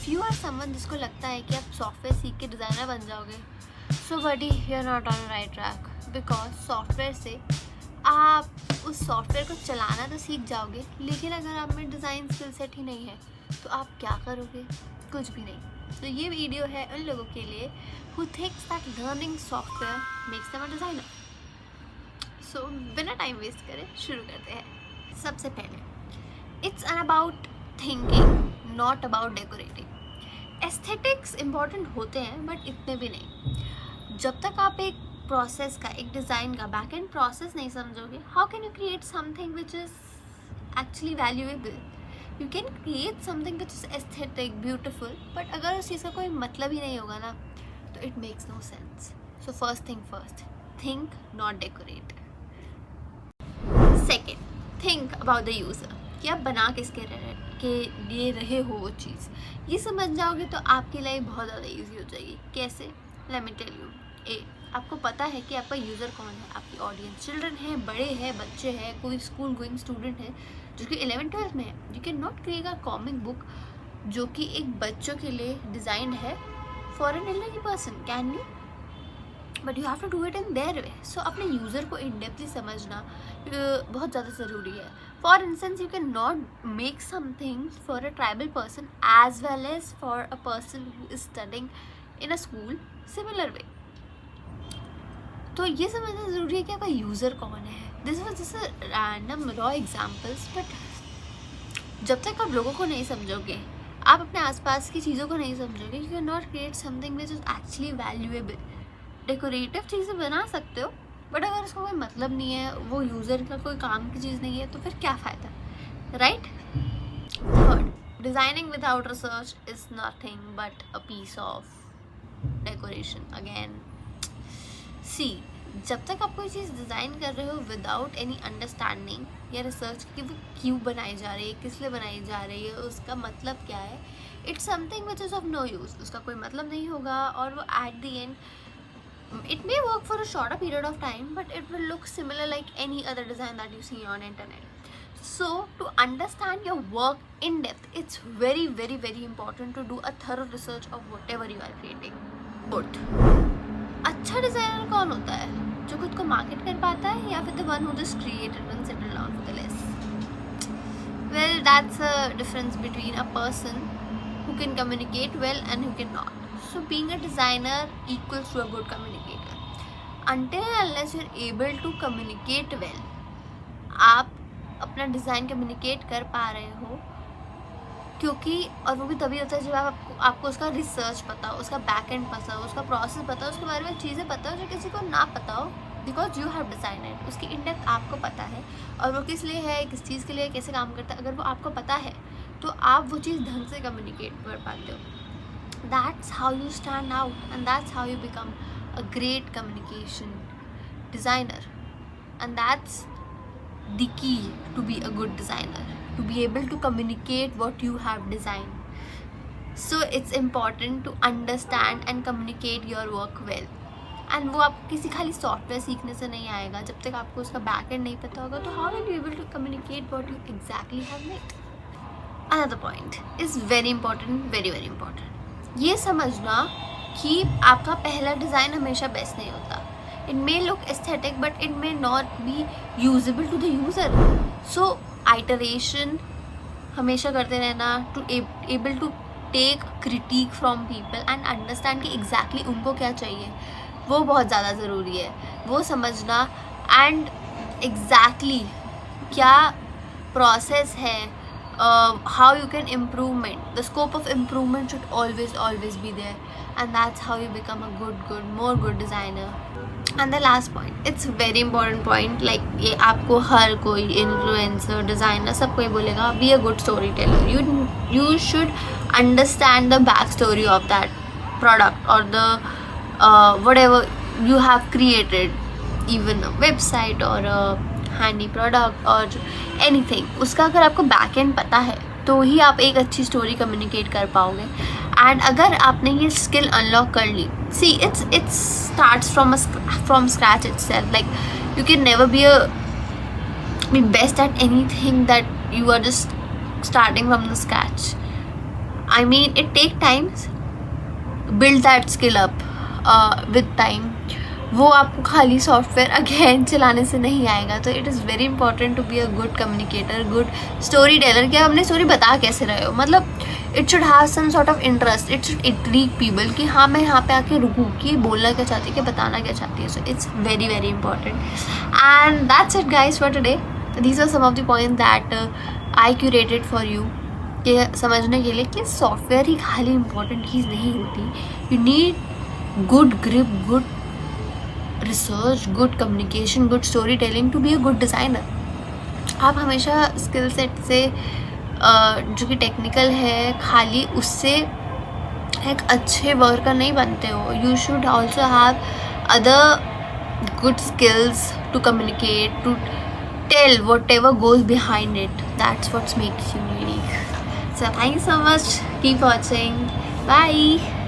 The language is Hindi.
इफ़ यू आर समवन जिसको लगता है कि आप सॉफ्टवेयर सीख के डिज़ाइनर बन जाओगे, so buddy you are not on right track, because software से आप उस सॉफ्टवेयर को चलाना तो सीख जाओगे, लेकिन अगर आप में डिज़ाइन स्किल सेट ही नहीं है तो आप क्या करोगे? कुछ भी नहीं। तो ये वीडियो है उन लोगों के लिए who thinks that learning software makes them a designer. So बिना टाइम वेस्ट करे शुरू करते हैं। सबसे पहले it's about thinking, not about decorating. Aesthetics important होते हैं बट इतने भी नहीं। जब तक आप एक प्रोसेस का, एक डिज़ाइन का बैक एंड प्रोसेस नहीं समझोगे, how can you create something which is actually valuable? You can create something which is aesthetic, beautiful, but अगर उस चीज़ का कोई मतलब ही नहीं होगा ना, तो it makes no sense. So first thing first, think not decorate. Second, think about the user, कि आप बना किसके लिए रहे हो वो चीज़। ये समझ जाओगे तो आपकी लाइफ बहुत ज़्यादा ईजी हो जाएगी। कैसे? Let me tell you. आपको पता है कि आपका यूज़र कौन है, आपकी ऑडियंस चिल्ड्रन है, बड़े हैं, बच्चे हैं, कोई स्कूल गोइंग स्टूडेंट है जो कि 11th-12th में है। You can not create a comic book जो कि एक बच्चों के लिए डिज़ाइंड है for an elderly person, can you? But you have to do it in their way. So अपने यूज़र को इन डेप्थली समझना बहुत ज़्यादा ज़रूरी है। For instance, you can not make something for a tribal person as well as for a person who is studying in a school similar way. तो ये समझना ज़रूरी है कि आपका यूज़र कौन है। This was just random raw examples, but जब तक आप लोगों को नहीं समझोगे, आप अपने आसपास की चीज़ों को नहीं समझोगे, you can not create something which is actually valuable. Decorative चीज़ें बना सकते हो, बट अगर उसका कोई मतलब नहीं है, वो यूज़र का कोई काम की चीज़ नहीं है, तो फिर क्या फ़ायदा, right? Third, designing without research is nothing but a piece of decoration. Again see, जब तक आप कोई चीज़ डिज़ाइन कर रहे हो विदाउट एनी अंडरस्टैंडिंग या रिसर्च कि वो क्यों बनाई जा रही है, किस लिए बनाई जा रही है, उसका मतलब क्या है, it's something which is of no use. उसका कोई मतलब नहीं होगा और वो at the end it may work for a shorter period of time, but it will look similar like any other design that you see on internet. So to understand your work in depth, it's very very very important to do a thorough research of whatever you are creating. Fourth, अच्छा डिज़ाइनर कौन होता है? जो खुद को मार्केट कर पाता है या फिर the one who just created and settled down for the less? Well, that's a difference between a person who can communicate well and who cannot. So being a designer equals to a good communicator. Until and unless you're able to communicate well, आप अपना डिज़ाइन कम्युनिकेट कर पा रहे हो, क्योंकि और वो भी तभी होता है जब आपको उसका रिसर्च पता हो, उसका बैक एंड पता हो, उसका प्रोसेस पता हो, उसके बारे में चीज़ें पता हो जो किसी को ना पता हो, because you have design it. उसकी इन डेप्थ आपको पता है और वो किस लिए है, किस चीज़ के लिए, कैसे काम करता है, अगर वो आपको पता है तो आप वो चीज़ ढंग से कम्युनिकेट कर पाते हो। That's how you stand out, and that's how you become a great communication designer. And that's the key to be a good designer, to be able to communicate what you have designed. So it's important to understand and communicate your work well. And वो आप किसी खाली सॉफ्टवेयर सीखने से नहीं आएगा। जब तक आपको उसका बैक एंड नहीं पता होगा, तो how will you be able to communicate what you exactly have made? Another point is very important, very very important. ये समझना कि आपका पहला डिज़ाइन हमेशा बेस्ट नहीं होता। It may look aesthetic but it may not be usable to the user. So iteration हमेशा करते रहना, to able to take critic from people and understand कि एग्जैक्टली उनको क्या चाहिए, वो बहुत ज़्यादा ज़रूरी है। वो समझना एंड एग्जैक्टली क्या प्रोसेस है, how you can improvement, the scope of improvement should always be there, and that's how you become a more good designer. And the last point, it's very important point, like ये आपको हर कोई influencer, designer सब कोई बोलेगा be a good storyteller. You should understand the backstory of that product or the whatever you have created, even a website or a handy product और एनीथिंग। उसका अगर आपको बैक एंड पता है तो ही आप एक अच्छी स्टोरी कम्युनिकेट कर पाओगे। एंड अगर आपने ये स्किल अनलॉक कर ली, see it's starts from scratch itself. Like you can never be best at anything that you are just starting from the scratch. I mean, it take times, build that skill up with time. वो आपको खाली सॉफ्टवेयर अगेन चलाने से नहीं आएगा. तो it is very important to be a good communicator, good story teller. कि आप अपनी स्टोरी बता कैसे रहे हो, मतलब it should have some sort of interest, it should intrigue people कि हाँ मैं यहाँ पे आके रुकूँ, कि बोलना क्या चाहती है, कि बताना क्या चाहती है. So it's very very important. And that's it guys for today. These are some of the point that I curated for you, कि समझने के लिए कि सॉफ्टवेयर ही खाली इंपॉर्टेंट चीज़ नहीं होती. You need good grip, good research, good communication, good story telling to be a good designer. आप हमेशा स्किल सेट से जो कि टेक्निकल है खाली उससे एक अच्छे वर्कर नहीं बनते हो. You should also have other good skills to communicate, to tell whatever goes behind it. That's what's makes you unique. So thank you so much. Keep watching. Bye.